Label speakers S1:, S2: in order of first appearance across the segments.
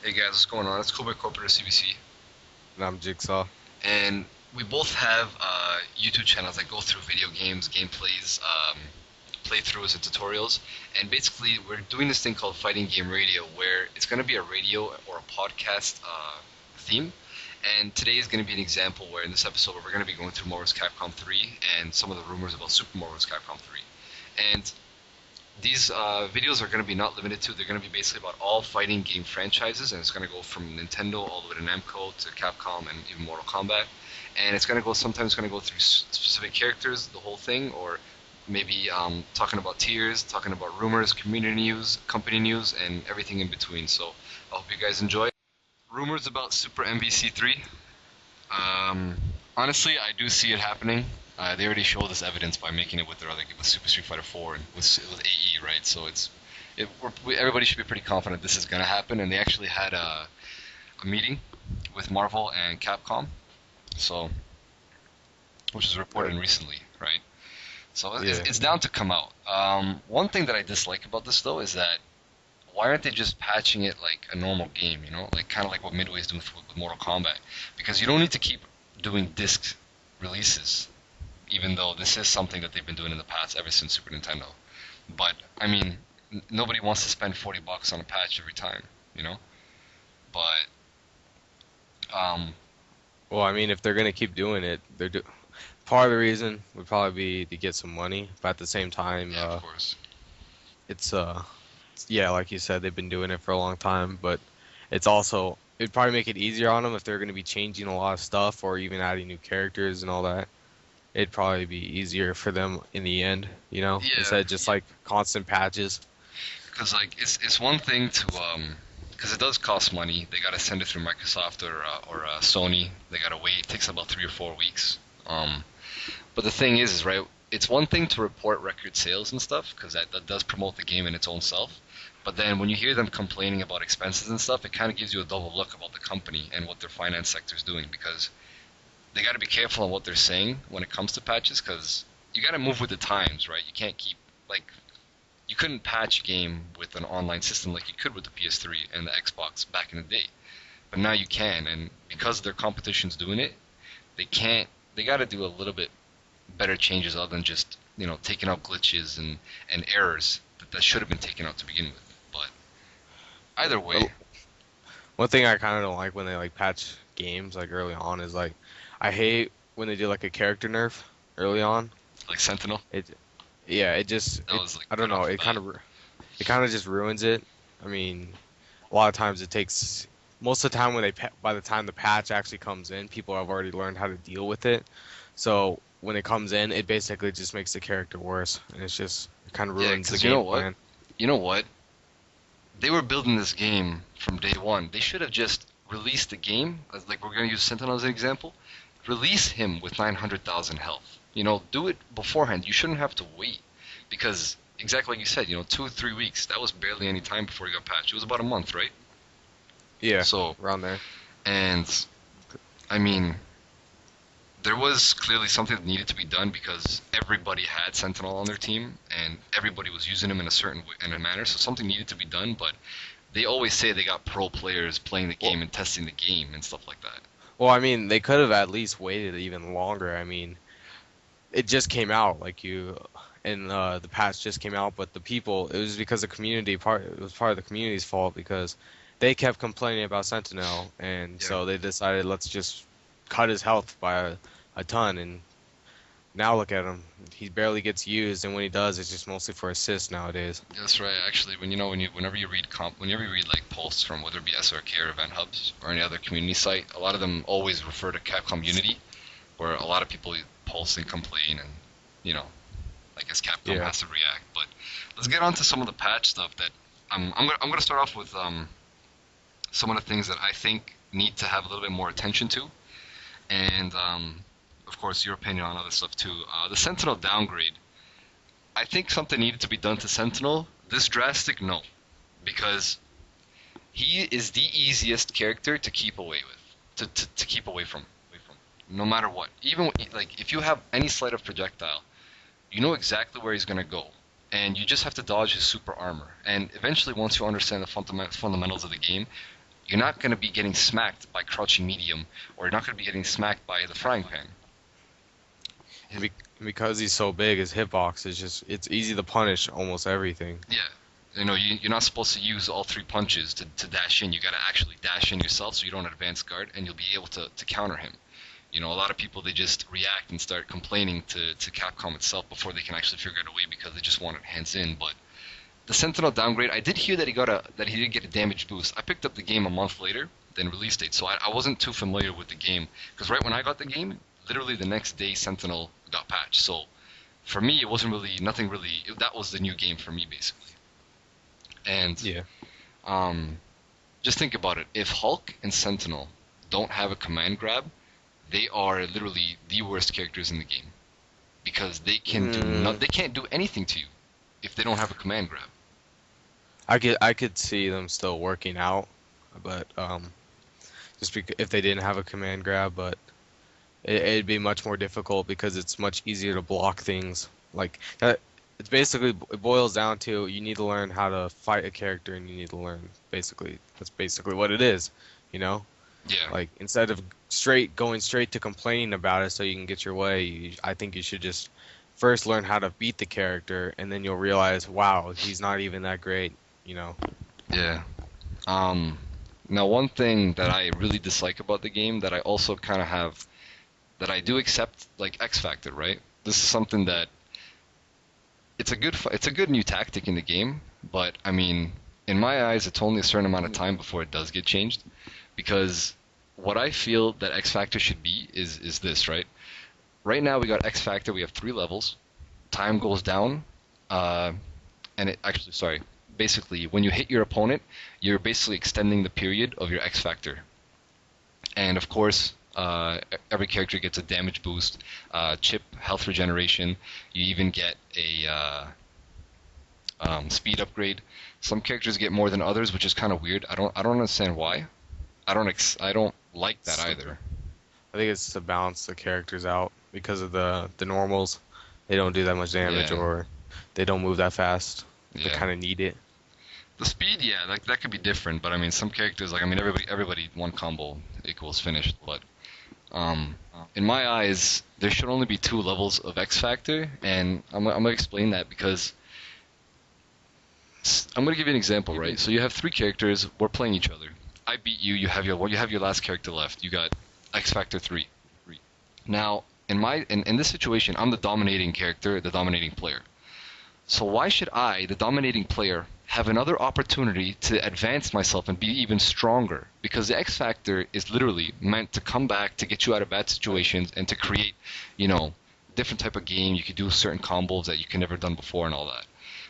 S1: Hey guys, what's going on? It's Kobe Corporate CBC,
S2: And I'm Jigsaw.
S1: and we both have YouTube channels that go through video games, gameplays, playthroughs, and tutorials. And basically, we're doing this thing called Fighting Game Radio, where it's going to be a radio or a podcast theme. And today is going to be an example where in this episode, we're going to be going through Marvel vs Capcom 3 and some of the rumors about Super Marvel vs Capcom 3. And these videos are going to be not limited to, they're going to be basically about all fighting game franchises, and it's going to go from Nintendo all the way to Namco to Capcom and even Mortal Kombat. And it's going to go, sometimes it's going to go through specific characters, the whole thing, or maybe talking about tiers, talking about rumors, community news, company news, and everything in between. So I hope you guys enjoy. Rumors about Super MVC3. Um, Honestly, I do see it happening. They already showed this evidence by making it with their other game, with Super Street Fighter 4 and with AE, right? So everybody should be pretty confident this is gonna happen. And they actually had a meeting with Marvel and Capcom, so which was reported
S2: Right.
S1: recently, right? So
S2: Yeah.
S1: it's down to come out. One thing that I dislike about this though is that why aren't they just patching it like a normal game? You know, like kind of like what Midway's doing with Mortal Kombat, because you don't need to keep doing disc releases, even though this is something that they've been doing in the past ever since Super Nintendo. But I mean, nobody wants to spend $40 on a patch every time, you know. But
S2: Well, I mean, if they're gonna keep doing it, part of the reason would probably be to get some money, but at the same time,
S1: yeah, of course.
S2: it's yeah, like you said, they've been doing it for a long time, but it's also it'd probably make it easier on them if they're gonna be changing a lot of stuff or even adding new characters and all that. It'd probably be easier for them in the end,
S1: Yeah,
S2: instead of just like constant patches.
S1: because like it's one thing to because it does cost money. They gotta send it through Microsoft or Sony. They gotta wait. It takes about 3 or 4 weeks. But the thing is right. It's one thing to report record sales and stuff because that does promote the game in its own self. But then when you hear them complaining about expenses and stuff, it kind of gives you a double look about the company and what their finance sector is doing because they got to be careful on what they're saying when it comes to patches because you got to move with the times, right? You can't keep like you couldn't patch a game with an online system like you could with the PS3 and the Xbox back in the day. But now you can, and because their competition's doing it, they can't. They got to do a little bit better changes other than just taking out glitches and errors that should have been taken out to begin with. But either way,
S2: Uh, One thing I kind of don't like when they like patch games like early on is like I hate when they do like a character nerf early on.
S1: like Sentinel,
S2: It yeah, it just
S1: that was like
S2: I don't
S1: right
S2: know,
S1: off the bat.
S2: it kind of just ruins it. I mean, a lot of times it takes most of the time when by the time the patch actually comes in, people have already learned how to deal with it. So when it comes in, it basically just makes the character worse, and it kind of
S1: Yeah,
S2: ruins the
S1: because you know
S2: game
S1: what?
S2: plan.
S1: You know what? They were building this game from day one. They should have just released the game, like we're going to use Sentinel as an example. Release him with 900,000 health. Do it beforehand. You shouldn't have to wait because exactly like you said, 2 or 3 weeks. That was barely any time before he got patched. It was about a month, right?
S2: Yeah,
S1: So,
S2: around there.
S1: and I mean, there was clearly something that needed to be done because everybody had Sentinel on their team and everybody was using him in a certain way, in a manner. So something needed to be done, but they always say they got pro players playing the
S2: Well,
S1: game and testing the game and stuff like that.
S2: I mean, they could have at least waited even longer. I mean, it just came out and the patch just came out, but the people it was because the community part it was part of the community's fault because they kept complaining about Sentinel, and
S1: Yeah,
S2: so they decided let's just cut his health by a ton, and now look at him, he barely gets used, and when he does it's just mostly for assists nowadays.
S1: that's right. Actually, whenever you read like posts from whether it be SRK or Event Hubs or any other community site, a lot of them always refer to Capcom Unity, where a lot of people post and complain, and you know, I guess Capcom
S2: Yeah.
S1: has to react. But let's get on to some of the patch stuff that I'm gonna start off with some of the things that I think need to have a little bit more attention to, and of course your opinion on other stuff too. The Sentinel downgrade. I think something needed to be done to Sentinel. This drastic, no, because he is the easiest character to keep away with, to keep away from, no matter what. Even like if you have any sleight of projectile, you know exactly where he's gonna go, and you just have to dodge his super armor. And eventually, once you understand the fundamentals of the game, you're not going to be getting smacked by crouching medium, or you're not going to be getting smacked by the frying pan.
S2: Because he's so big, his hitbox is just, it's easy to punish almost everything.
S1: Yeah. You're not supposed to use all 3 punches to dash in. You got to actually dash in yourself so you don't advance guard, and you'll be able to counter him. A lot of people, they just react and start complaining to Capcom itself before they can actually figure it away because they just want it hands in. But the Sentinel downgrade, I did hear that he did get a damage boost. I picked up the game a month later than release date, so I wasn't too familiar with the game. Because right when I got the game, literally the next day Sentinel got patched. So for me, it wasn't really, nothing really, that was the new game for me basically. And
S2: Yeah.
S1: just think about it. If Hulk and Sentinel don't have a command grab, they are literally the worst characters in the game because they can't do anything to you if they don't have a command grab.
S2: I could see them still working out, but just because if they didn't have a command grab, but it'd be much more difficult because it's much easier to block things like that. It's basically, it boils down to you need to learn how to fight a character, and you need to learn that's basically what it is, you know?
S1: Yeah.
S2: Like instead of going straight to complaining about it so you can get your way, I think you should just first learn how to beat the character, and then you'll realize, wow, he's not even that great, you know?
S1: Yeah. Now one thing that I really dislike about the game that I also kind of have, that I do accept, like X Factor, right? This is something that it's a good new tactic in the game, but I mean, in my eyes, it's only a certain amount of time before it does get changed, because what I feel that X Factor should be is this, right? Right now we got X Factor, we have 3 levels, time goes down, and basically when you hit your opponent, you're basically extending the period of your X Factor, and of course, every character gets a damage boost, chip, health regeneration. You even get a speed upgrade. Some characters get more than others, which is kind of weird. I don't understand why. I don't like that either.
S2: I think it's to balance the characters out because of the normals. They don't do that much damage,
S1: Yeah.
S2: or they don't move that fast. They
S1: Yeah.
S2: kind of need it.
S1: The speed, yeah, like that could be different, but I mean, some characters, like I mean, everybody one combo equals finished, but in my eyes, there should only be 2 levels of X Factor, and I'm gonna explain that because I'm gonna give you an example, right? So you have 3 characters, we're playing each other. I beat you. You have your last character left. You got X Factor 3. Now, in this situation, I'm the dominating character, the dominating player. So why should I, the dominating player, have another opportunity to advance myself and be even stronger? Because the X Factor is literally meant to come back, to get you out of bad situations, and to create, different type of game. You could do certain combos that you can never done before and all that.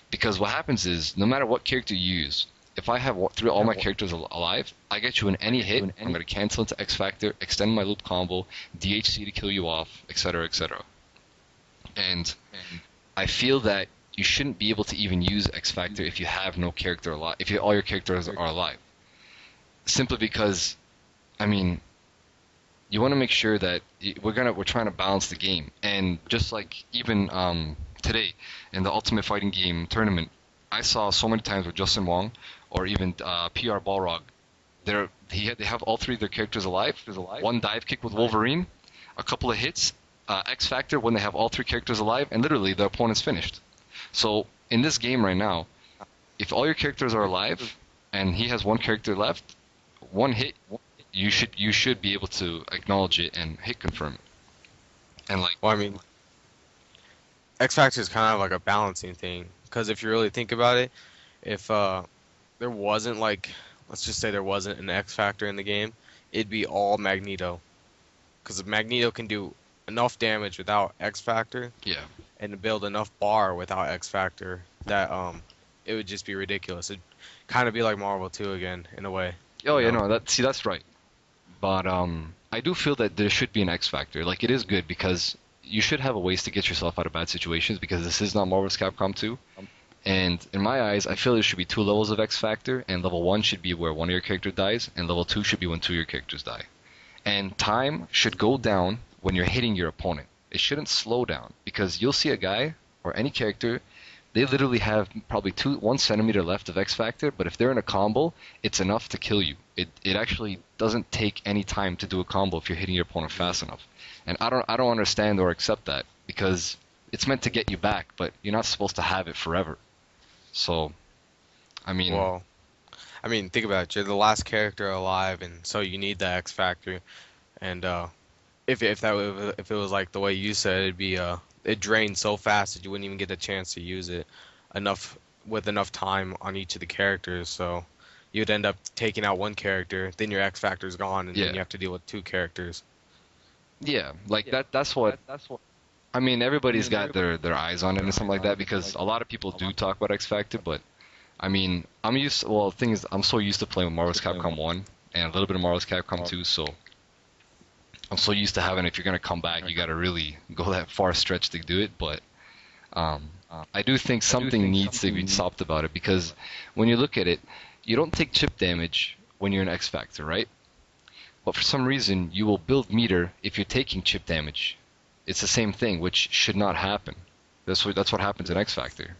S1: Because what happens is, no matter what character you use, if I have all my characters alive, I get you in any hit, I'm going to cancel into X Factor, extend my loop combo, DHC to kill you off, etc., etc. And I feel that you shouldn't be able to even use X Factor if you have no character alive, if all your characters are alive. Simply because, I mean, you want to make sure that we're trying to balance the game. And just like even today in the Ultimate Fighting Game tournament, I saw so many times with Justin Wong or even PR Balrog, they have all 3 of their characters alive. There's one dive kick with Wolverine, a couple of hits, X Factor when they have all 3 characters alive, and literally the opponent's finished. So in this game right now, if all your characters are alive and he has 1 character left, 1 hit, you should be able to acknowledge it and hit confirm it. And
S2: Well, I mean, X Factor is kind of like a balancing thing, because if you really think about it, if there wasn't, like, let's just say there wasn't an X Factor in the game, it'd be all Magneto, because Magneto can do enough damage without X Factor,
S1: yeah,
S2: and to build enough bar without X Factor that it would just be ridiculous. It'd kind of be like Marvel 2 again in a way.
S1: oh yeah, no, that's right. But I do feel that there should be an X Factor. Like, it is good because you should have a ways to get yourself out of bad situations, because this is not Marvel vs Capcom 2. And in my eyes, I feel there should be 2 levels of X Factor, and level 1 should be where 1 of your characters dies, and level 2 should be when 2 of your characters die. And time should go down when you're hitting your opponent. It shouldn't slow down, because you'll see a guy or any character They literally have probably 1 centimeter left of X Factor, but if they're in a combo, it's enough to kill you. It actually doesn't take any time to do a combo if you're hitting your opponent fast enough. And I don't understand or accept that because it's meant to get you back, but you're not supposed to have it forever. So, I mean,
S2: Well, I mean, think about it. You're the last character alive, and so you need the X factor. And if it was like the way you said, it'd be it drained so fast that you wouldn't even get the chance to use it enough with enough time on each of the characters. So you'd end up taking out one character, then your X factor's gone, and then
S1: yeah,
S2: you have to deal with two characters.
S1: yeah, like that's what I mean. Everybody's got their eyes on it and something like that because a lot of people do talk about X Factor, but I mean, well, the thing is, I'm so used to playing with Marvel vs. Capcom 1 and a little bit of Marvel vs. Capcom 2, so I'm so used to having, if you're going to come back, you got to really go that far stretch to do it, but I do think something needs to be stopped about it because when you look at it, you don't take chip damage when you're in X Factor, right? But for some reason, you will build meter if you're taking chip damage. It's the same thing, which should not happen. That's what happens in X Factor.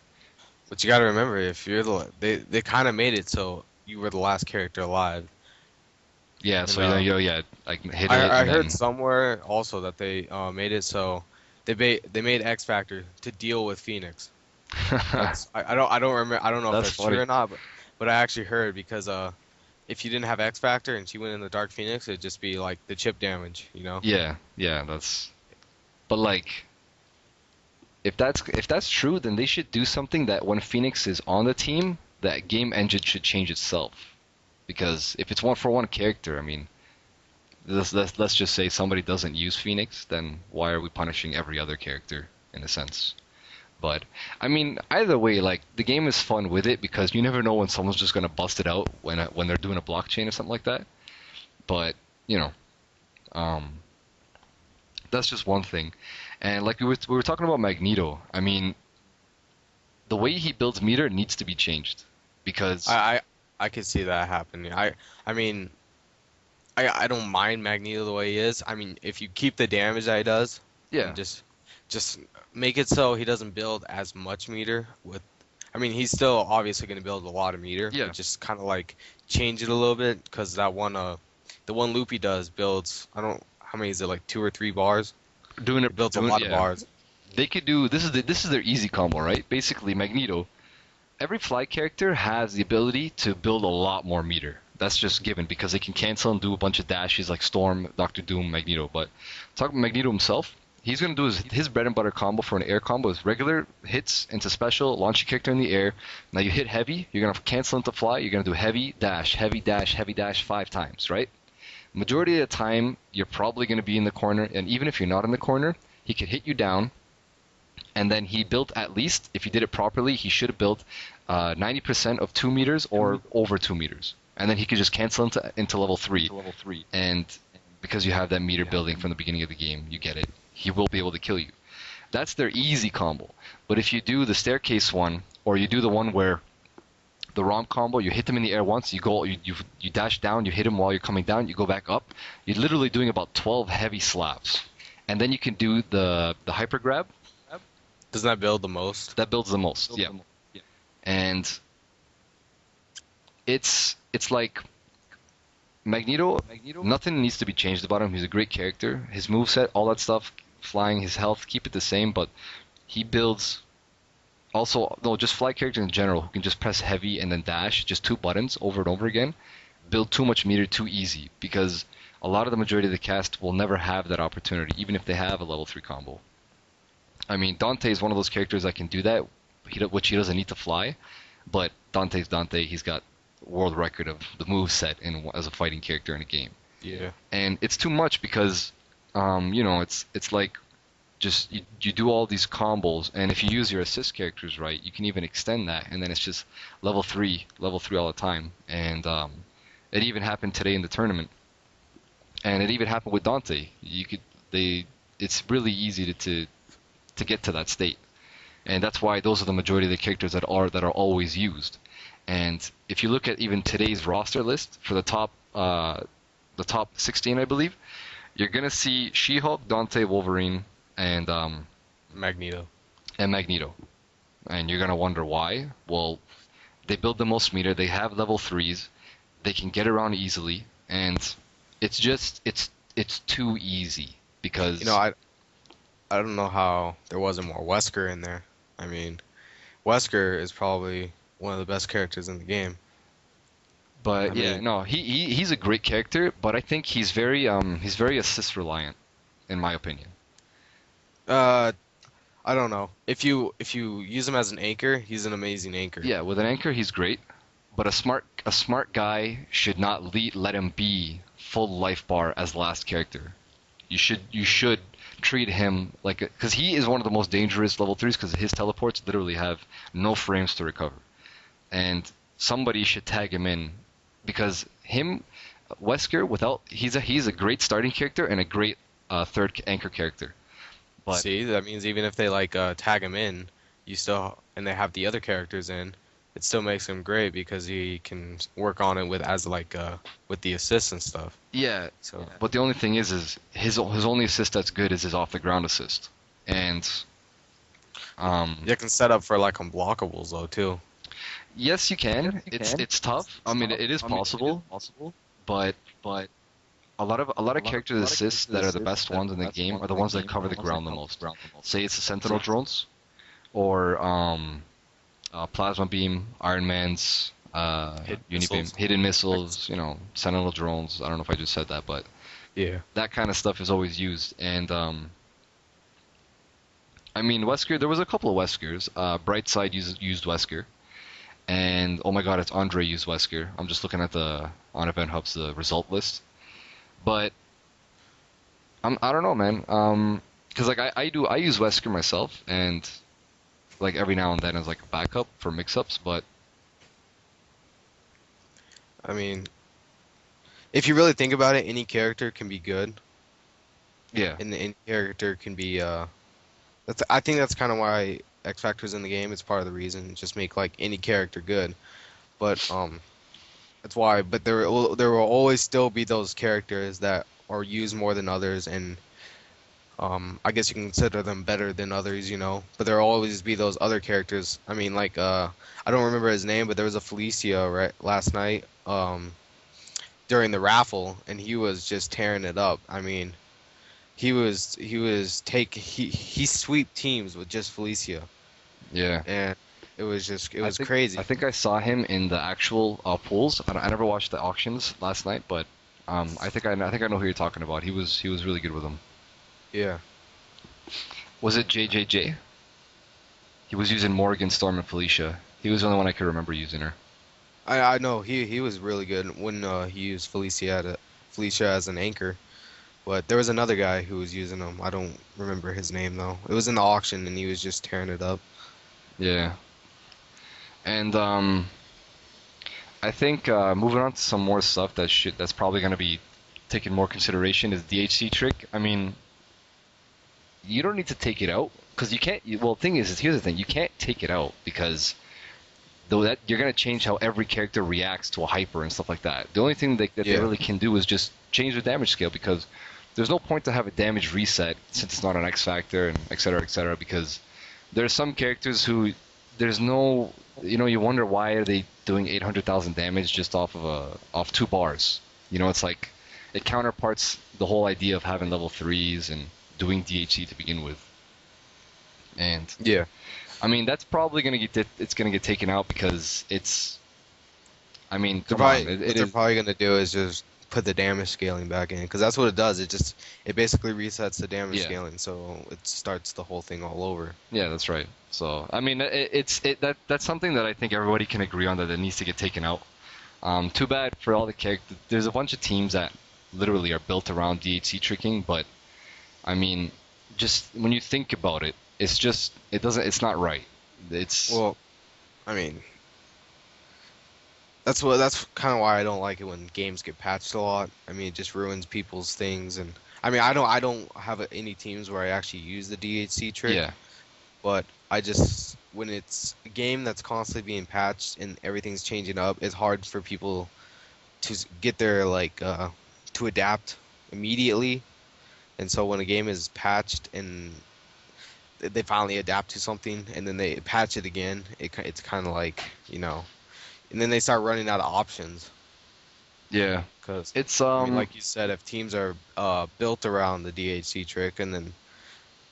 S2: But you got to remember, if you're they kind of made it so you were the last character alive.
S1: Yeah,
S2: And
S1: so yeah, like hit it
S2: I
S1: and
S2: heard
S1: then
S2: somewhere also that they made it so they made X Factor to deal with Phoenix. I don't remember, I don't know if
S1: that's
S2: that's true
S1: funny.
S2: or not, but I actually heard because if you didn't have X Factor and she went in the Dark Phoenix, it'd just be like the chip damage, you know?
S1: Yeah, yeah, that's. But like, if that's true, then they should do something that when Phoenix is on the team, that game engine should change itself. Because if it's one for one character, I mean, let's just say somebody doesn't use Phoenix, then why are we punishing every other character in a sense? But I mean, either way, like the game is fun with it because you never know when someone's just gonna bust it out when they're doing a blockchain or something like that. But you know, um, that's just one thing. And like we were talking about Magneto. I mean, the way he builds meter needs to be changed because
S2: I I, I could see that happening. I mean, I don't mind Magneto the way he is. I mean, if you keep the damage that he does
S1: yeah,
S2: and just make it so he doesn't build as much meter with. I mean, he's still obviously going to build a lot of meter,
S1: yeah,
S2: but just kind of like change it a little bit because that one the one loop he does builds, I don't, how many is it, like 2 or 3 bars?
S1: doing
S2: It
S1: it,
S2: builds a
S1: doing
S2: lot of
S1: yeah.
S2: bars.
S1: They could do this is their easy combo, right? Basically, Magneto. Every fly character has the ability to build a lot more meter. That's just given because they can cancel and do a bunch of dashes like Storm, Doctor Doom, Magneto. But talking about Magneto himself, he's gonna do his bread and butter combo for an air combo is regular hits into special, launch your character in the air. Now you hit heavy, you're gonna cancel into fly. You're gonna do heavy dash, heavy dash, heavy dash 5 times, right? Majority of the time, you're probably gonna be in the corner, and even if you're not in the corner, he could hit you down and then he built at least, if he did it properly, he should have built 90% of 2 meters or over 2 meters. And then he could just cancel into level 3. And because you have that meter building from the beginning of the game, you get it. He will be able to kill you. That's their easy combo. But if you do the staircase one, or you do the one where the romp combo, you hit them in the air once, you dash down, you hit him while you're coming down, you go back up, you're literally doing about 12 heavy slaps. And then you can do the hyper grab.
S2: Doesn't that build the most?
S1: That builds the most, yeah. And it's like Magneto. Nothing needs to be changed about him. He's a great character. His moveset, all that stuff, flying, his health, keep it the same. But he builds also no, just fly characters in general who can just press heavy and then dash, just 2 buttons over and over again. Build too much meter too easy because a lot of the majority of the cast will never have that opportunity, even if they have a level 3 combo. I mean, Dante is one of those characters that can do that, which he doesn't need to fly. But Dante's Dante. He's got world record of the move set as a fighting character in a game.
S2: Yeah.
S1: And it's too much because, it's like just you do all these combos, and if you use your assist characters right, you can even extend that, and then it's just level 3 all the time. And it even happened today in the tournament, and it even happened with Dante. It's really easy to get to that state. And that's why those are the majority of the characters that are always used. And if you look at even today's roster list for the top 16, I believe, you're gonna see She-Hulk, Dante, Wolverine, and
S2: Magneto.
S1: Magneto. and you're gonna wonder why. Well, they build the most meter. They have level threes. They can get around easily, and it's just it's too easy
S2: You know,
S1: because
S2: I don't know how there wasn't more Wesker in there. I mean, Wesker is probably one of the best characters in the game. I
S1: but yeah,
S2: mean,
S1: no, he's a great character, but I think he's very assist reliant in my opinion.
S2: uh, I don't know. If you use him as an anchor, he's an amazing anchor.
S1: Yeah, with an anchor he's great, but a smart guy should not let him be full life bar as the last character. You should treat him like because he is one of the most dangerous level threes because his teleports literally have no frames to recover, and somebody should tag him in because him Wesker without he's a great starting character and a great third anchor character, but
S2: See, that means even if they like tag him in, you still and they have the other characters in, it still makes him great because he can work on it with as like with the assists and stuff.
S1: yeah.
S2: So
S1: But the only thing is his only assist that's good is his off the ground assist, and
S2: you can set up for like unblockables though too.
S1: yes, you can. It's tough. I mean, it is possible, but a lot of characters assists that are the best ones in the game are the ones that cover the ground the most. Say it's the Sentinel drones or plasma beam, Iron Man's
S2: Hit
S1: Unibeam,
S2: missiles.
S1: hidden missiles, you know, Sentinel drones. I don't know if I just said that, but
S2: Yeah.
S1: that kind of stuff is always used. And I mean, Wesker. There was a couple of Weskers. Brightside used Wesker. And oh my God, it's Andre used Wesker. I'm just looking at the on Event Hub's the result list. But I don't know, man. 'Cause like I use Wesker myself, and like every now and then as like a backup for mix-ups. But
S2: I mean, if you really think about it, any character can be good,
S1: yeah,
S2: and any character can be that's I think that's kind of why X Factor's in the game. It's part of the reason. Just make like any character good. But that's why. But there will always still be those characters that are used more than others, and I guess you can consider them better than others, you know. But there will always be those other characters. I mean, like I don't remember his name, but there was a Felicia right last night during the raffle, and he was just tearing it up. I mean, he sweep teams with just Felicia,
S1: yeah.
S2: and it
S1: I
S2: was
S1: think
S2: crazy.
S1: I saw him in the actual pools. I never watched the auctions last night, but I think I know who you're talking about. He was really good with them.
S2: Yeah.
S1: Was it JJJ? He was using Morgan, Storm, and Felicia. He was the only one I could remember using her.
S2: I know he was really good when he used Felicia as an anchor. But there was another guy who was using him. I don't remember his name though. It was in the auction and he was just tearing it up.
S1: Yeah, and I think moving on to some more stuff that's probably going to be taken more consideration is DHC trick. I mean, you don't need to take it out because you can't. Well, the thing is here's the thing: you can't take it out because though that you're going to change how every character reacts to a hyper and stuff like that. The only thing that they
S2: Yeah.
S1: really can do is just change the damage scale because there's no point to have a damage reset since it's not an X factor and et cetera. Because there are some characters who there's no, you know, you wonder why are they doing 800,000 damage just off 2 bars. You know, it's like it counterparts the whole idea of having level threes and doing DHC to begin with. And
S2: Yeah.
S1: I mean, that's probably it's gonna get taken out because I mean,
S2: They're
S1: come on,
S2: probably, what
S1: it
S2: they're
S1: is.
S2: probably gonna do is just put the damage scaling back in because that's what it does. It basically resets the damage
S1: Yeah,
S2: scaling, so it starts the whole thing all over.
S1: yeah, that's right. So I mean, that's something that I think everybody can agree on that it needs to get taken out. Too bad for all the characters. There's a bunch of teams that literally are built around DHC tricking, but I mean, just when you think about it, it's not right. It's
S2: Well, I mean, that's kind of why I don't like it when games get patched a lot. I mean, it just ruins people's things, and I mean, I don't have any teams where I actually use the DHC trick.
S1: yeah,
S2: But I just when it's a game that's constantly being patched and everything's changing up, it's hard for people to get their like to adapt immediately. And so when a game is patched and they finally adapt to something and then they patch it again, it's kind of like, and then they start running out of options.
S1: Yeah.
S2: Because,
S1: It's
S2: I mean, like you said, if teams are built around the DHC trick, and then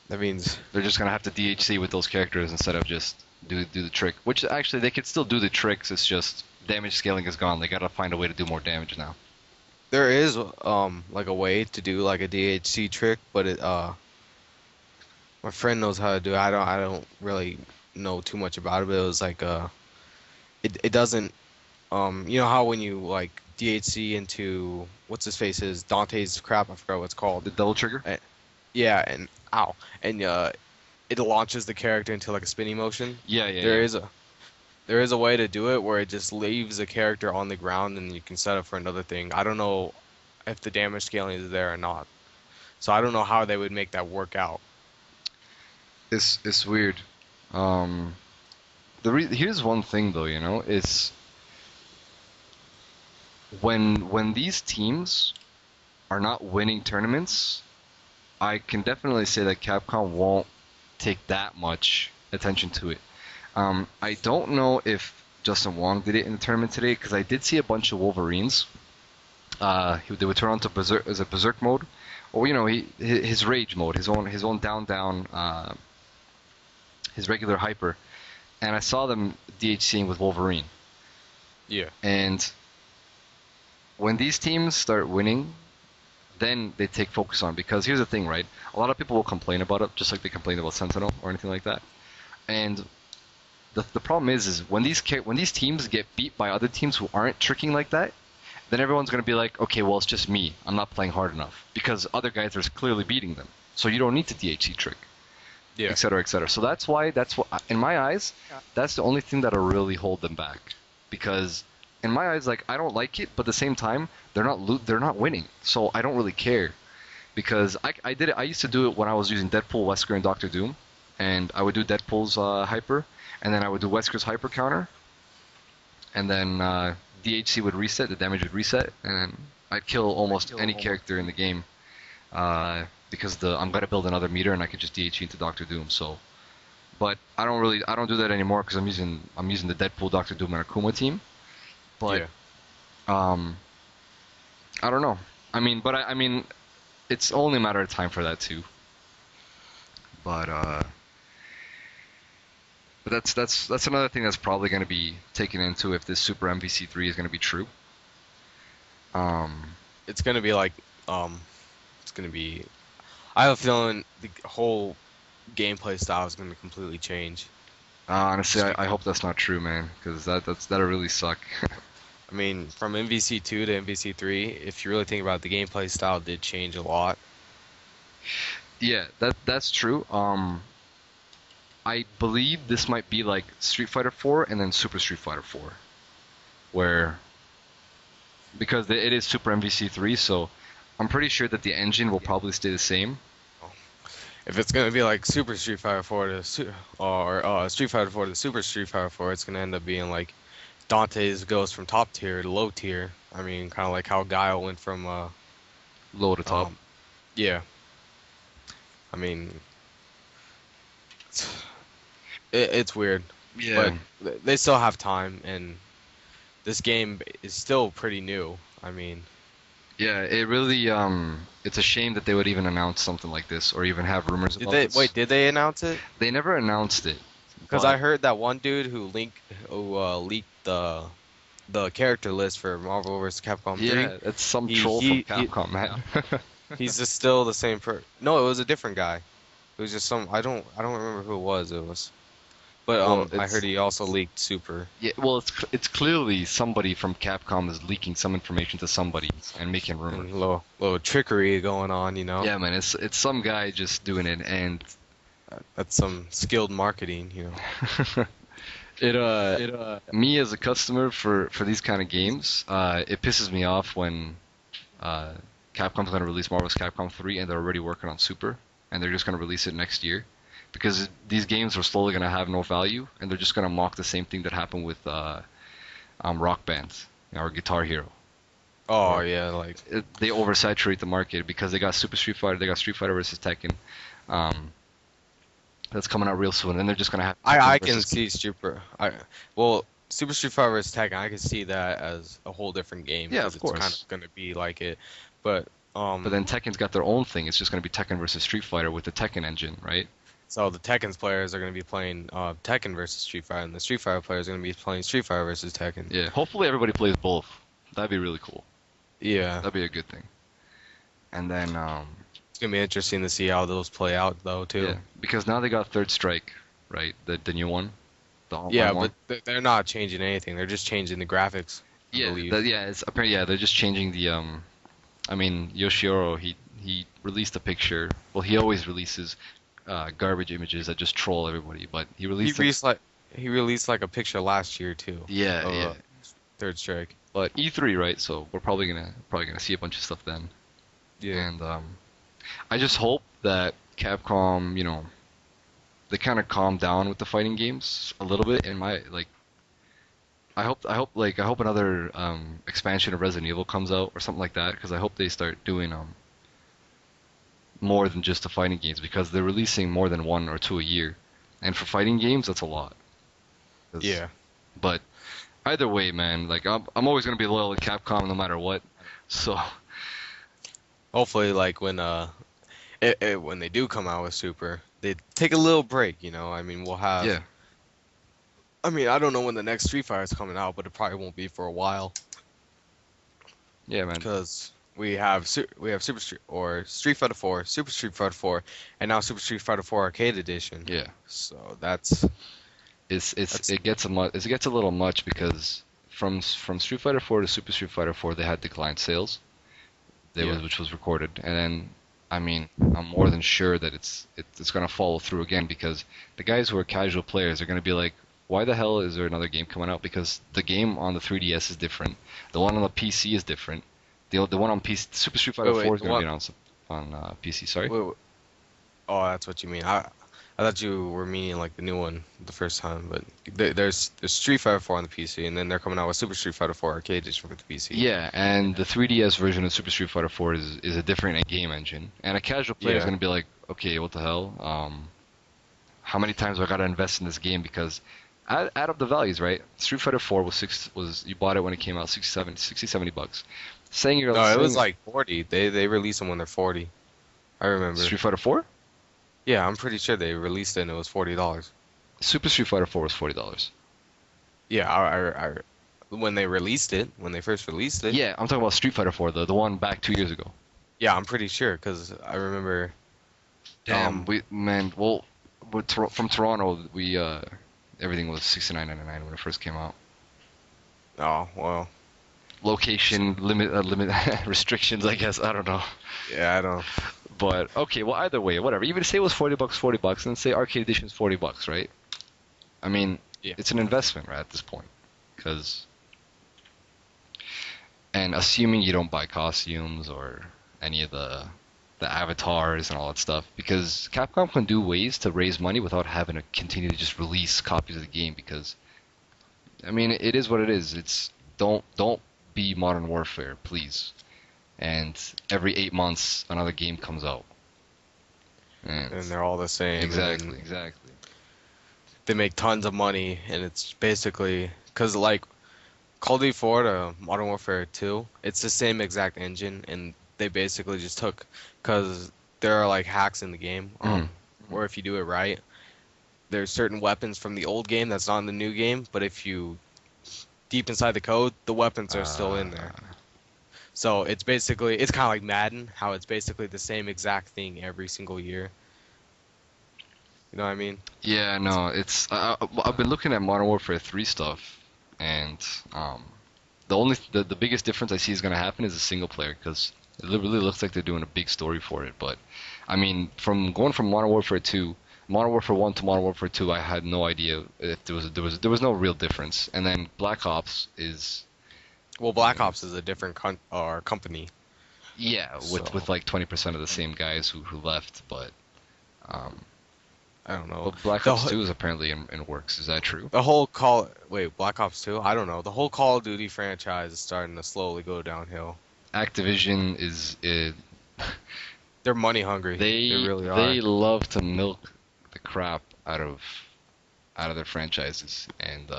S2: that means,
S1: they're just gonna have to DHC with those characters instead of just do the trick. Which actually they could still do the tricks. It's just damage scaling is gone. They gotta find a way to do more damage now.
S2: there is like a way to do like a DHC trick, but my friend knows how to do it. I don't really know too much about it, but it was like it doesn't you know how when you like DHC into what's his face is Dante's crap, I forgot what it's called.
S1: The double trigger.
S2: Yeah, and ow, and it launches the character into like a spinning motion.
S1: Yeah, yeah,
S2: There
S1: yeah.
S2: is a there is a way to do it where it just leaves the character on the ground and you can set up for another thing. I don't know if the damage scaling is there or not. So I don't know how they would make that work out.
S1: It's weird. Um, here's one thing though, is when these teams are not winning tournaments, I can definitely say that Capcom won't take that much attention to it. I don't know if Justin Wong did it in the tournament today because I did see a bunch of Wolverines. They would turn on to Berserk as a Berserk mode, or his Rage mode, his own down, his regular hyper, and I saw them DHCing with Wolverine.
S2: Yeah.
S1: And when these teams start winning, then they take focus on, because here's the thing, right? A lot of people will complain about it, just like they complain about Sentinel or anything like that. And the problem is when these teams get beat by other teams who aren't tricking like that, then everyone's going to be like, okay, well, it's just me. I'm not playing hard enough because other guys are clearly beating them. So you don't need to DHC trick,
S2: Yeah.
S1: et cetera, et cetera. So that's what, in my eyes, that's the only thing that'll really hold them back. Because in my eyes, like, I don't like it, but at the same time, they're not winning. So I don't really care. Because I did it. I used to do it when I was using Deadpool, Wesker, and Doctor Doom, and I would do Deadpool's hyper, and then I would do Wesker's hyper counter, and then DHC would reset, the damage would reset, and I'd kill almost any character in the game, because I'm gonna build another meter, and I could just DHC into Doctor Doom. So, but I don't do that anymore because I'm using the Deadpool, Doctor Doom, and Akuma team. But I don't know. I mean, it's only a matter of time for that too. But that's another thing that's probably going to be taken into if this Super MVC3 is going to be true.
S2: It's gonna be like it's gonna be. I have a feeling the whole gameplay style is gonna completely change.
S1: Honestly, I hope that's not true, man, because that'll really suck.
S2: I mean, from MVC2 to MVC3, if you really think about it, the gameplay style did change a lot.
S1: Yeah, that's true. I believe this might be like Street Fighter 4 and then Super Street Fighter 4, where because it is Super MVC3, so I'm pretty sure that the engine will probably stay the same.
S2: If it's gonna be like Super Street Fighter 4 or Street Fighter 4 to Super Street Fighter 4, it's gonna end up being like Dante's goes from top tier to low tier. I mean, kind of like how Guile went from
S1: Low to top.
S2: Yeah. I mean, it's weird.
S1: Yeah.
S2: But they still have time, and this game is still pretty new. I mean,
S1: Yeah, it really it's a shame that they would even announce something like this or even have rumors about this.
S2: did they announce it?
S1: They never announced it.
S2: Because
S1: but-
S2: I heard that one dude who leaked the character list for Marvel Vs Capcom 3.
S1: Yeah, it's some
S2: He-
S1: troll
S2: he-
S1: from Capcom, man.
S2: He's just still the same No, it was a different guy. It was just some. I don't remember who it was. But
S1: Well,
S2: I heard he also leaked Super.
S1: Yeah, well, it's clearly somebody from Capcom is leaking some information to somebody and making rumors.
S2: And little trickery going on, you know.
S1: Yeah, man, it's some guy just doing it, and
S2: That's some skilled marketing, you know.
S1: me as a customer for these kind of games, it pisses me off when Capcom's going to release Marvel vs. Capcom 3 and they're already working on Super, and they're just going to release it next year, because these games are slowly going to have no value, and they're just going to mock the same thing that happened with Rock Band, or Guitar Hero.
S2: Oh yeah, like
S1: They oversaturate the market because they got Super Street Fighter, they got Street Fighter vs. Tekken, that's coming out real soon, and they're just gonna have
S2: I
S1: Tekken
S2: can
S1: versus.
S2: see well, Super Street Fighter vs. Tekken. I can see that as a whole different game
S1: Yeah,
S2: because
S1: of
S2: it's kind
S1: course.
S2: of gonna be like it. But
S1: But then Tekken's got their own thing. It's just gonna be Tekken versus Street Fighter with the Tekken engine, right?
S2: so the Tekken's players are gonna be playing Tekken versus Street Fighter, and the Street Fighter players are gonna be playing Street Fighter versus Tekken.
S1: Yeah. Hopefully everybody plays both. That'd be really cool.
S2: Yeah,
S1: That'd be a good thing. And then
S2: it's gonna be interesting to see how those play out though too.
S1: yeah, because now they got Third Strike, right? The new one, the online
S2: Yeah,
S1: one.
S2: but they're not changing anything. They're just changing the graphics. I
S1: Yeah,
S2: believe.
S1: yeah. It's apparently they're just changing the I mean Yoshiro he released a picture. Well, he always releases garbage images that just troll everybody, but he
S2: He
S1: released.
S2: released like a picture last year too.
S1: Yeah,
S2: Of,
S1: yeah.
S2: Third Strike.
S1: But E3, right? So we're probably gonna see a bunch of stuff then.
S2: Yeah.
S1: And I just hope that Capcom, they kind of calm down with the fighting games a little bit. In my like, I hope another expansion of Resident Evil comes out or something like that. Because I hope they start doing more than just the fighting games because they're releasing more than one or two a year, and for fighting games that's a lot. 'Cause-
S2: Yeah.
S1: But either way, man, like I'm always gonna be loyal to Capcom no matter what. So
S2: Hopefully, like when they do come out with Super, they take a little break. I mean, we'll have.
S1: yeah,
S2: I mean, I don't know when the next Street Fighter is coming out, but it probably won't be for a while
S1: yeah, man.
S2: because we have Super Street or Street Fighter 4, Super Street Fighter 4, and now Super Street Fighter 4 Arcade Edition.
S1: Yeah.
S2: So that's
S1: It gets a little much because from Street Fighter 4 to Super Street Fighter 4 they had declined sales.
S2: Yeah.
S1: Which was recorded, and then I mean I'm more than sure that it's gonna follow through again because the guys who are casual players are gonna be like, why the hell is there another game coming out? Because the game on the 3DS is different, the one on the PC is different, the one on PC Super Street Fighter
S2: Wait,
S1: 4 is gonna
S2: what?
S1: be on PC. Sorry.
S2: Wait, oh, that's what you mean. I thought you were meaning like the new one the first time, but there's Street Fighter 4 on the PC, and then they're coming out with Super Street Fighter 4 Arcade Edition for the PC.
S1: Yeah, and the 3DS version of Super Street Fighter 4 is a different game engine, and a casual player is
S2: Yeah.
S1: going to be like, okay, what the hell? How many times do I got to invest in this game? Because add up the values, right? Street Fighter 4 was you bought it when it came out, 60, 70 bucks. Saying you're
S2: No, it was
S1: saying-
S2: like 40. They release them when they're 40. I remember.
S1: Street Fighter 4?
S2: Yeah, I'm pretty sure they released it and it was $40.
S1: Super Street Fighter 4 was $40.
S2: Yeah, when they released it, when they first released it.
S1: Yeah, I'm talking about Street Fighter 4, the one back 2 years ago.
S2: Yeah, I'm pretty sure because I remember.
S1: Damn, from Toronto, everything was $69.99 when it first came out.
S2: Oh well.
S1: Location limit restrictions, I guess. I don't know.
S2: Yeah, I don't.
S1: But okay, well either way, whatever. Even say it was $40, and say Arcade Edition is $40, right? I mean,
S2: Yeah.
S1: it's an investment, right, at this point, and assuming you don't buy costumes or any of the avatars and all that stuff, because Capcom can do ways to raise money without having to continue to just release copies of the game. Because, I mean, it is what it is. It's don't be Modern Warfare, please. And every 8 months, another game comes out.
S2: And they're all the same.
S1: Exactly,
S2: and
S1: exactly.
S2: they make tons of money, and it's basically because like Call of Duty 4 to Modern Warfare 2, it's the same exact engine, and they basically just took because there are like hacks in the game, or if you do it right, there's certain weapons from the old game that's not in the new game, but if you deep inside the code, the weapons are still in there. So it's kind of like Madden, how it's basically the same exact thing every single year. You know what I mean?
S1: Yeah, no, it's I've been looking at Modern Warfare 3 stuff, and the biggest difference I see is going to happen is a single player, because it really looks like they're doing a big story for it. But I mean, from going from Modern Warfare 2, Modern Warfare 1 to Modern Warfare 2, I had no idea if there was no real difference. And then Black Ops is
S2: Well, Black Ops is a different company.
S1: yeah, with like 20% of the same guys who left, but
S2: I don't know.
S1: but Black Ops 2 is apparently in works. Is that true?
S2: The whole Black Ops 2? I don't know. The whole Call of Duty franchise is starting to slowly go downhill.
S1: Activision is
S2: They're money hungry. They really are.
S1: They love to milk the crap out of their franchises, and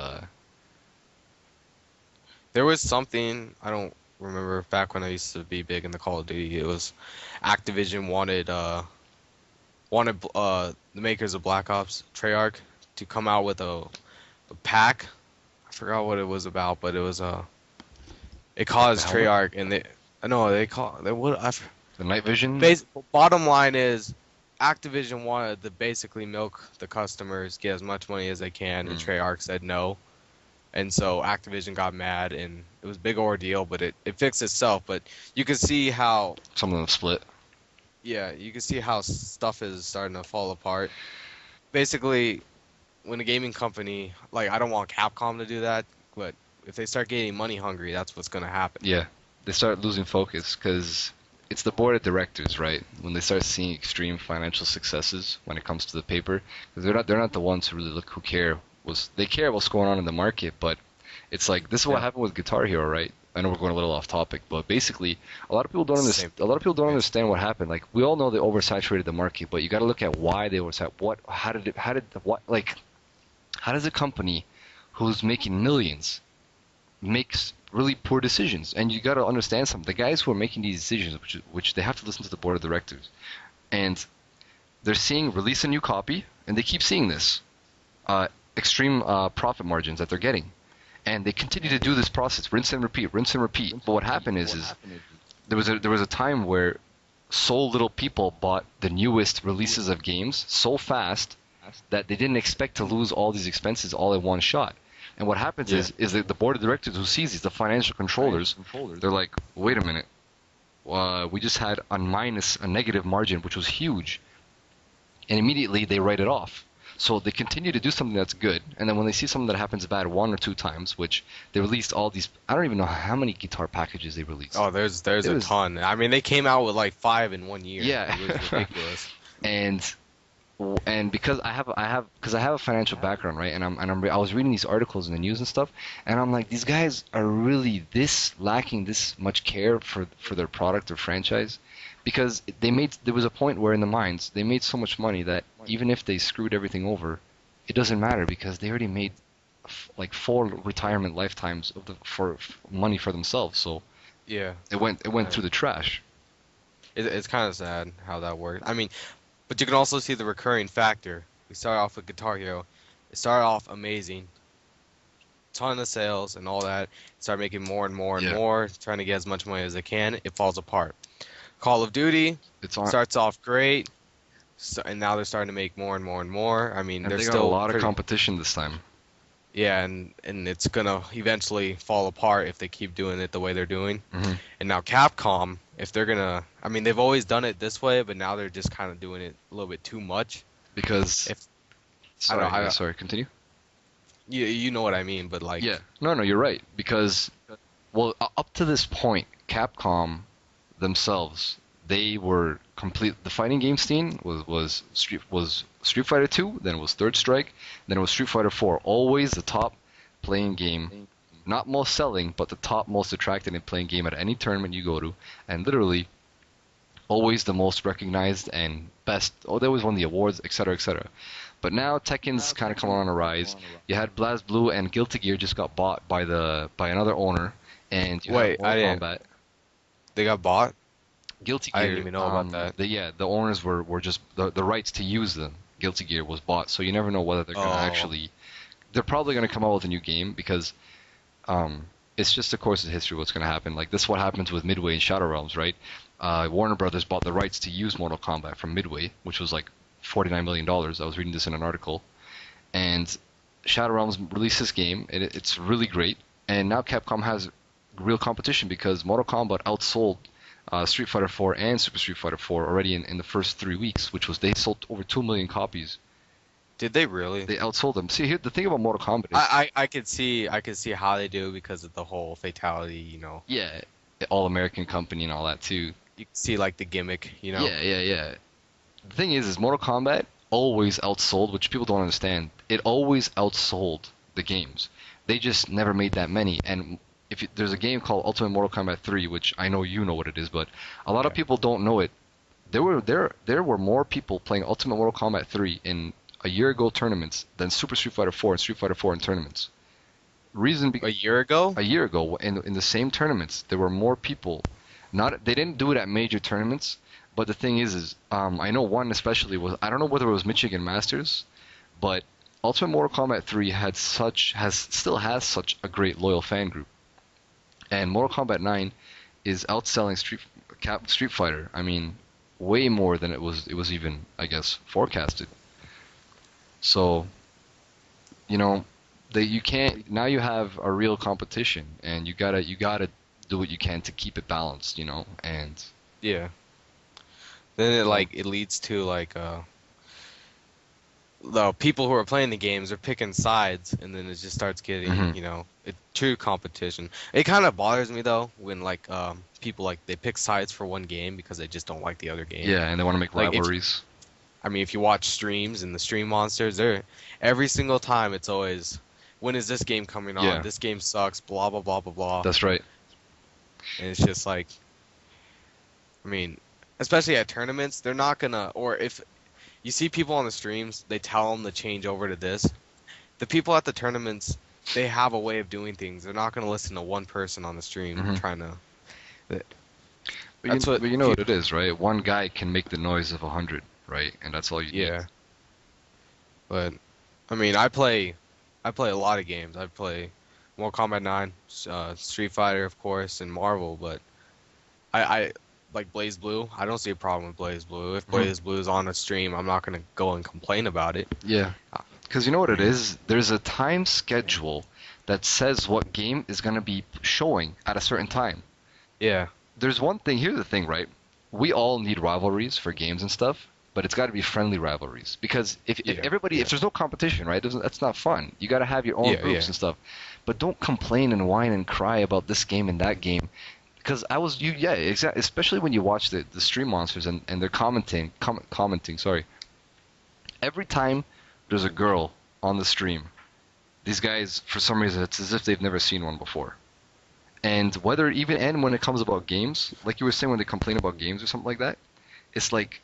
S2: There was something I don't remember back when I used to be big in the Call of Duty. It was Activision wanted the makers of Black Ops Treyarch to come out with a pack. I forgot what it was about, but it was it
S1: like the
S2: caused
S1: helmet,
S2: Treyarch and they no they call they what
S1: the night vision.
S2: bottom line is Activision wanted to basically milk the customers, get as much money as they can, and Treyarch said no. And so Activision got mad, and it was a big ordeal, but it fixed itself. But you can see how,
S1: Some of them split.
S2: yeah, you can see how stuff is starting to fall apart. Basically, when a gaming company, like, I don't want Capcom to do that, but if they start getting money hungry, that's what's going to happen.
S1: Yeah, they start losing focus because it's the board of directors, right? When they start seeing extreme financial successes when it comes to the paper, because they're not the ones who really they care what's going on in the market, but it's like this is what happened with Guitar Hero, right? I know we're going a little off topic, but basically, a lot of people don't understand. A lot of people don't understand what happened. Like we all know they oversaturated the market, but you got to look at why they oversaturated. How does a company who's making millions makes really poor decisions? And you got to understand something. The guys who are making these decisions, which they have to listen to the board of directors, and they're seeing release a new copy, and they keep seeing this. Extreme profit margins that they're getting, and they continue to do this process, rinse and repeat, rinse and repeat. But what happened is there was a time where so little people bought the newest releases of games so fast that they didn't expect to lose all these expenses all in one shot. And what happens is that the board of directors who sees these, the financial controllers, they're like, wait a minute, we just had a negative margin, which was huge, and immediately they write it off. So they continue to do something that's good, and then when they see something that happens bad one or two times, which they released all these, I don't even know how many guitar packages they released.
S2: Oh, there's a ton. I mean, they came out with like 5 in 1 year.
S1: Yeah,
S2: It was ridiculous.
S1: and because I have a financial background, right? And I was reading these articles in the news and stuff, and I'm like, these guys are really lacking this much care for their product or franchise. Because there was a point where in the mines they made so much money that even if they screwed everything over, it doesn't matter because they already made like 4 retirement lifetimes for money for themselves. So
S2: Yeah,
S1: it went through the trash.
S2: it's kind of sad how that worked. I mean, but you can also see the recurring factor. We started off with Guitar Hero. It started off amazing, ton of sales and all that. Start making more and more and more, trying to get as much money as they can. It falls apart. Call of Duty starts off great, and now they're starting to make more and more and more. I mean,
S1: And
S2: there's
S1: they got
S2: still
S1: a lot of competition this time.
S2: Yeah, and it's gonna eventually fall apart if they keep doing it the way they're doing.
S1: Mm-hmm.
S2: And now Capcom, if they're gonna, I mean, they've always done it this way, but now they're just kind of doing it a little bit too much.
S1: Because sorry, continue.
S2: You know what I mean, but like
S1: no, you're right. Because up to this point, Capcom themselves, they were complete. The fighting game scene was Street Fighter 2, then it was Third Strike, then it was Street Fighter 4. Always the top playing game, not most selling, but the top most attracted and playing game at any tournament you go to, and literally always the most recognized and best. Oh, they always won the awards, etc., etc. But now Tekken's kind of come on a rise. You had BlazBlue and Guilty Gear just got bought by another owner, and you have Mortal Kombat.
S2: They got bought?
S1: Guilty Gear.
S2: I didn't even know about that.
S1: The owners were just the rights to use the Guilty Gear was bought, so you never know whether they're gonna actually. They're probably gonna come out with a new game because, it's just a course of history what's gonna happen. Like this, is what happens with Midway and Shadow Realms, right? Warner Brothers bought the rights to use Mortal Kombat from Midway, which was like $49 million. I was reading this in an article, and Shadow Realms released this game, and it's really great. And now Capcom has real competition because Mortal Kombat outsold Street Fighter 4 and Super Street Fighter 4 already in the first 3 weeks, which was they sold over 2 million copies.
S2: Did they really?
S1: They outsold them. See, here the thing about Mortal Kombat is
S2: I could see how they do because of the whole fatality, you know.
S1: Yeah, all American company and all that too.
S2: You can see like the gimmick, you know.
S1: Yeah. The thing is Mortal Kombat always outsold, which people don't understand. It always outsold the games. They just never made that many. And there's a game called Ultimate Mortal Kombat 3, which I know you know what it is, but a lot of people don't know it. There were more people playing Ultimate Mortal Kombat 3 in a year ago tournaments than Super Street Fighter 4 and Street Fighter 4 in tournaments. Reason
S2: A year ago?
S1: a year ago in the same tournaments there were more people. Not they didn't do it at major tournaments, but the thing is I know one especially was, I don't know whether it was Michigan Masters, but Ultimate Mortal Kombat 3 still has such a great loyal fan group, and Mortal Kombat 9 is outselling Street Fighter. I mean, way more than it was even, I guess, forecasted. So, you know, you can't, now you have a real competition, and you gotta do what you can to keep it balanced, you know, and
S2: Yeah. Then it leads to the people who are playing the games are picking sides, and then it just starts getting,
S1: Mhm.
S2: true competition. It kind of bothers me though when people they pick sides for one game because they just don't like the other game.
S1: yeah, and they want to make
S2: Like
S1: rivalries.
S2: if you watch streams and the stream monsters, they're every single time it's always, when is this game coming on?
S1: Yeah.
S2: This game sucks, blah blah blah blah blah.
S1: That's right.
S2: And it's just like, I mean, especially at tournaments, they're not gonna, or if you see people on the streams, they tell them to change over to this. The people at the tournaments, they have a way of doing things. They're not gonna listen to one person on the stream
S1: Mhm.
S2: trying to.
S1: But you know what it is, right? One guy can make the noise of 100, right? And that's all you need.
S2: Yeah. But I mean, I play a lot of games. I play Mortal Kombat 9, Street Fighter, of course, and Marvel. But I like Blaze Blue. I don't see a problem with Blaze Blue. If Blaze Blue is on a stream, I'm not gonna go and complain about it.
S1: Yeah. Because you know what it is? There's a time schedule that says what game is going to be showing at a certain time.
S2: Yeah.
S1: There's one thing, here's the thing, right? We all need rivalries for games and stuff, but it's got to be friendly rivalries. Because if there's no competition, right? That's not fun. You got to have your own groups and stuff. But don't complain and whine and cry about this game and that game. Because exactly. Especially when you watch the stream monsters and they're commenting, sorry. Every time there's a girl on the stream, these guys, for some reason, it's as if they've never seen one before. And when it comes about games, like you were saying, when they complain about games or something like that, it's like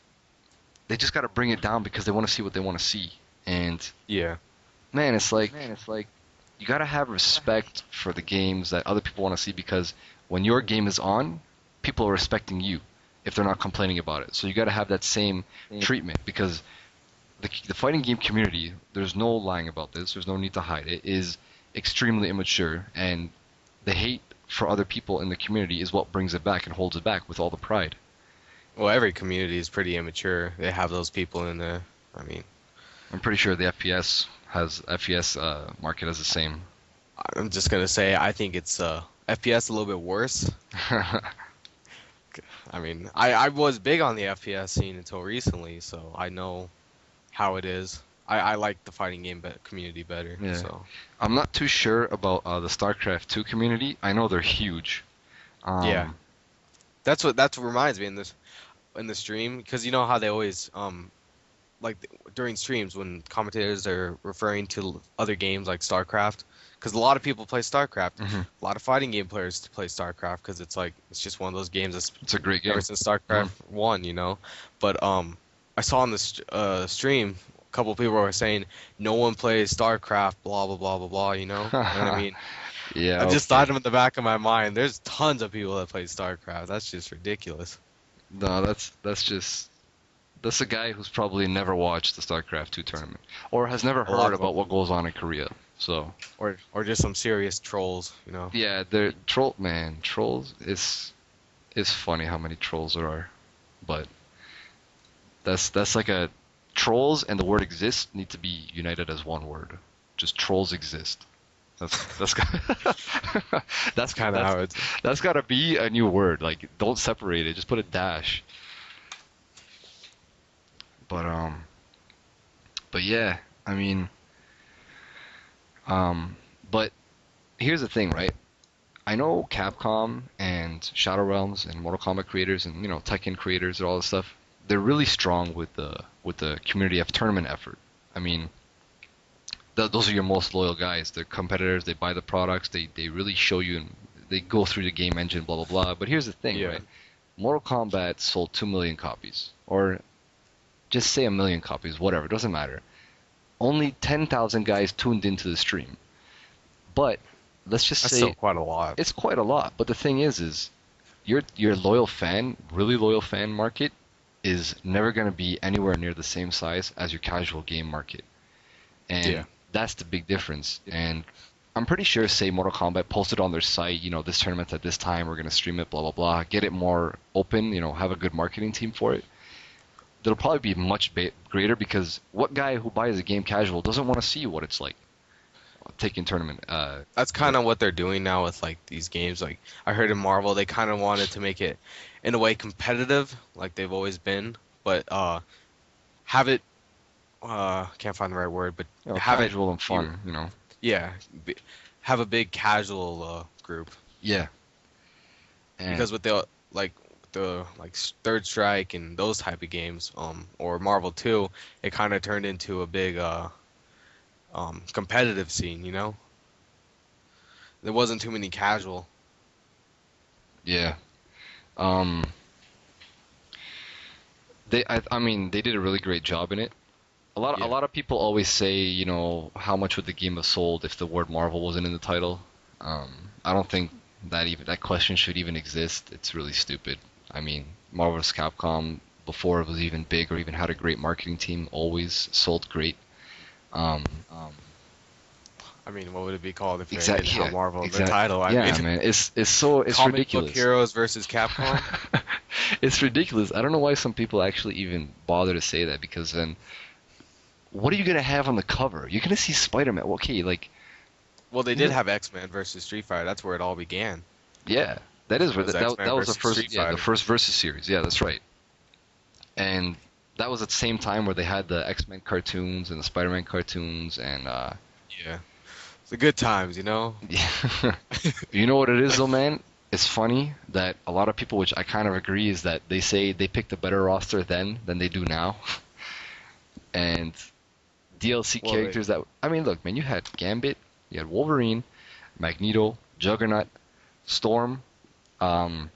S1: they just got to bring it down because they want to see what they want to see. And
S2: Yeah.
S1: man, it's like you got to have respect for the games that other people want to see, because when your game is on, people are respecting you if they're not complaining about it. So you got to have that same treatment, because the fighting game community, there's no lying about this, there's no need to hide it, is extremely immature, and the hate for other people in the community is what brings it back and holds it back with all the pride.
S2: Well, every community is pretty immature. They have those people in there. I mean,
S1: I'm pretty sure the FPS market has the same.
S2: I'm just gonna say I think it's FPS a little bit worse. I mean, I was big on the FPS scene until recently, so I know how it is. I like the fighting game community better.
S1: Yeah.
S2: So
S1: I'm not too sure about the StarCraft 2 community. I know they're huge.
S2: Yeah. That's what reminds me in the stream, because you know how they always during streams when commentators are referring to other games like StarCraft, because a lot of people play StarCraft.
S1: Mhm.
S2: A lot of fighting game players play StarCraft because it's just one of those games
S1: It's a great game.
S2: ever since StarCraft 1, you know. But I saw on the stream a couple people were saying no one plays StarCraft, blah blah blah blah blah, you know. And I mean,
S1: Yeah.
S2: I just thought in the back of my mind, there's tons of people that play StarCraft. That's just ridiculous.
S1: No, that's a guy who's probably never watched the StarCraft 2 tournament, or has never
S2: A lot
S1: heard
S2: of
S1: about what goes on in Korea. So
S2: Or just some serious trolls, you know.
S1: yeah, trolls. It's funny how many trolls there are, but that's like a trolls and the word exist need to be united as one word. Just trolls exist. That's
S2: That's kind of how it's.
S1: that's got to be a new word. Like, don't separate it. Just put a dash. But yeah, I mean, but here's the thing, right? I know Capcom and Shadow Realms and Mortal Kombat creators and Tekken creators and all this stuff. They're really strong with the community of tournament effort. I mean, those are your most loyal guys. They're competitors. They buy the products. They really show you, and they go through the game engine, blah blah blah. But here's the thing, right? Mortal Kombat sold 2 million copies, or just say 1 million copies, whatever. It doesn't matter. only 10,000 guys tuned into the stream. But let's just
S2: That's still
S1: say
S2: quite a lot.
S1: it's quite a lot. But the thing is your loyal fan, really loyal fan market is never going to be anywhere near the same size as your casual game market. And
S2: Yeah.
S1: that's the big difference. And I'm pretty sure, say, Mortal Kombat posted on their site, this tournament's at this time, we're going to stream it, blah, blah, blah, get it more open, have a good marketing team for it. It'll probably be much greater because what guy who buys a game casual doesn't want to see what it's like taking tournament?
S2: That's kind of what they're doing now with like these games. Like I heard in Marvel, they kind of wanted to make it in a way competitive, like they've always been, but have it can't find the right word, but have
S1: casual
S2: it
S1: and fun,
S2: yeah, have a big casual group.
S1: Yeah. And
S2: Because with the Third Strike and those type of games, or Marvel 2, it kind of turned into a big competitive scene, There wasn't too many casual.
S1: yeah. Um, I mean, they did a really great job in it. A lot of people always say, how much would the game have sold if the word Marvel wasn't in the title? I don't think that question should even exist. It's really stupid. I mean, Marvel vs. Capcom, before it was even big or even had a great marketing team, always sold great.
S2: I mean, what would it be called if they
S1: Exactly.
S2: didn't have Marvel in the
S1: Exactly.
S2: title? I
S1: Yeah,
S2: mean,
S1: man, it's
S2: comic
S1: ridiculous.
S2: book heroes versus Capcom.
S1: It's ridiculous. I don't know why some people actually even bother to say that, because then what are you gonna have on the cover? You're gonna see Spider-Man. Okay, like,
S2: Well, they did have X-Men versus Street Fighter. That's where it all began.
S1: yeah, that is where
S2: Was
S1: that
S2: X-Men
S1: was the
S2: versus
S1: first,
S2: Street
S1: the
S2: Fighter.
S1: first Versus series. Yeah, that's right. And that was at the same time where they had the X-Men cartoons and the Spider-Man cartoons and
S2: Yeah, it's the good times,
S1: yeah. You know what it is though, man? It's funny that a lot of people, which I kind of agree, is that they say they picked a better roster then than they do now. And DLC
S2: Well,
S1: characters that, I mean, look, man, you had Gambit, you had Wolverine, Magneto, Juggernaut, Storm. Who am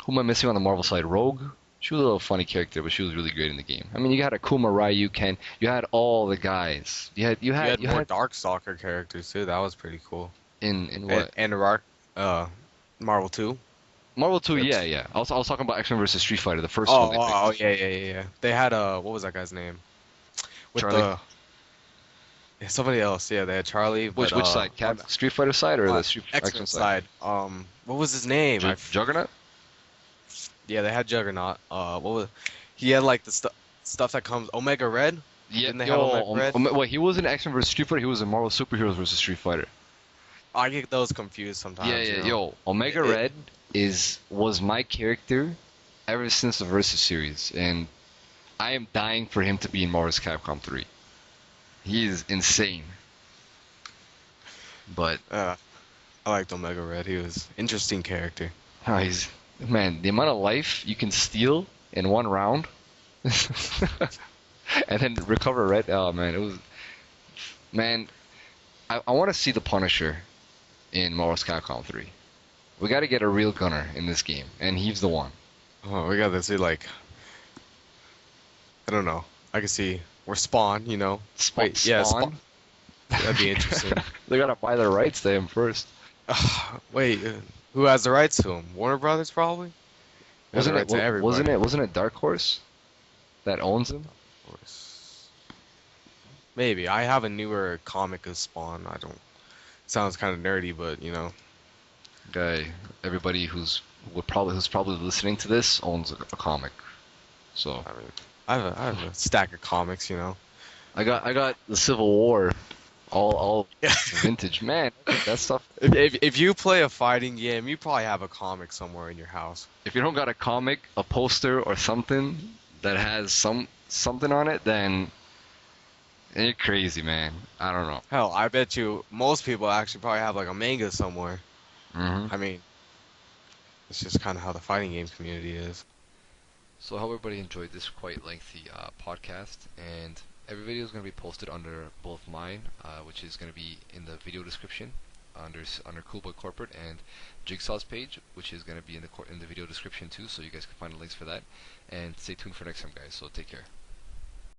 S1: I missing on the Marvel side? Rogue. She was a little funny character, but she was really great in the game. I mean, you had Akuma, Ryu, Ken. You had all the guys. You had
S2: more Darkstalker characters too. That was pretty cool.
S1: in what?
S2: And Marvel 2.
S1: Marvel 2,
S2: That's-
S1: yeah, yeah. I was talking about X-Men versus Street Fighter, the first
S2: Oh,
S1: one they
S2: oh,
S1: picked.
S2: yeah. They had what was that guy's name? With
S1: Charlie.
S2: somebody else. Yeah, they had Charlie.
S1: Which
S2: But,
S1: side?
S2: on
S1: Street Fighter side or
S2: the
S1: the Street
S2: X-Men
S1: X-Men side?
S2: side. What was his name?
S1: Juggernaut?
S2: Yeah, they had Juggernaut. What was? He had like the stuff that comes Omega Red.
S1: Yeah,
S2: Didn't they have Omega Red?
S1: wait, he was in X-Men versus Street Fighter. He was in Marvel Superheroes versus Street Fighter.
S2: I get those confused sometimes.
S1: Yeah. Yo, Omega Red was my character ever since the Versus series, and I am dying for him to be in Marvel vs. Capcom 3. He is insane. But
S2: I liked Omega Red. He was interesting character.
S1: he's, man, the amount of life you can steal in one round, and then recover red. Oh man, it was, man. I want to see the Punisher in Marvel vs. Capcom 3. We got to get a real gunner in this game, and he's the one.
S2: Oh, we got to see like I don't know. I can see we're Spawn. Wait, yeah,
S1: Spawn?
S2: That'd be interesting.
S1: They gotta buy the rights to him first.
S2: Wait, who has the rights to him? Warner Brothers probably. They have the rights to everybody.
S1: Wasn't it Dark Horse that owns him?
S2: Of course. Maybe I have a newer comic of Spawn. I don't. Sounds kind of nerdy, but
S1: Guy, everybody who's probably listening to this owns a comic. So
S2: I mean, I have a stack of comics.
S1: I got the Civil War, all
S2: Yeah.
S1: vintage. Man, that stuff.
S2: If you play a fighting game, you probably have a comic somewhere in your house.
S1: If you don't got a comic, a poster, or something that has something on it, then you're crazy, man. I don't know.
S2: Hell, I bet you most people actually probably have like a manga somewhere.
S1: Hmm.
S2: I mean, it's just kind of how the fighting game community is.
S1: So I hope everybody enjoyed this quite lengthy podcast, and every video is going to be posted under both mine, which is going to be in the video description under Coolboy Corporate, and Jigsaw's page, which is going to be in the video description too, so you guys can find the links for that. And stay tuned for next time, guys. So take care.